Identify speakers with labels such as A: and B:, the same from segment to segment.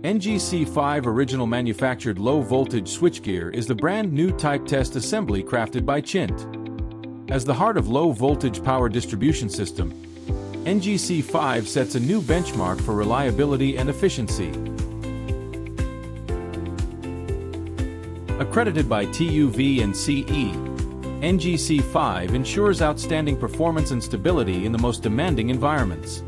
A: NGC5 original manufactured low-voltage switchgear is the brand-new type test assembly crafted by CHINT. As the heart of low-voltage power distribution system, NGC5 sets a new benchmark for reliability and efficiency. Accredited by TÜV and CE, NGC5 ensures outstanding performance and stability in the most demanding environments.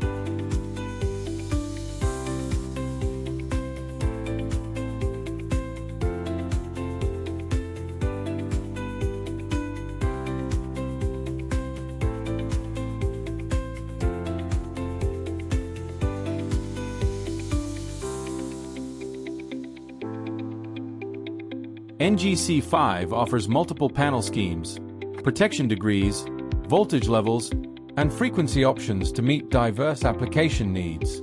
A: NGC5 offers multiple panel schemes, protection degrees, voltage levels, and frequency options to meet diverse application needs.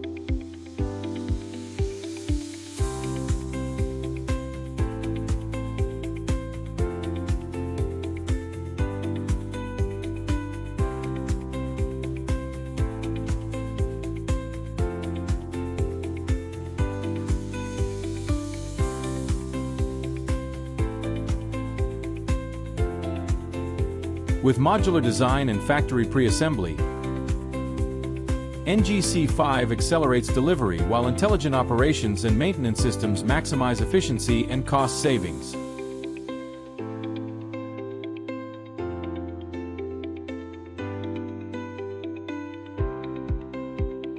A: With modular design and factory pre-assembly, NGC5 accelerates delivery while intelligent operations and maintenance systems maximize efficiency and cost savings.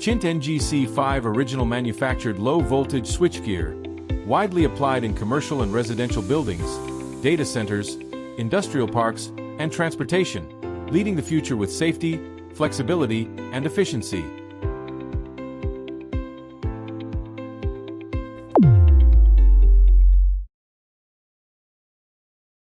A: CHINT NGC5 original manufactured low-voltage switchgear, widely applied in commercial and residential buildings, data centers, industrial parks, and transportation, leading the future with safety, flexibility, and efficiency.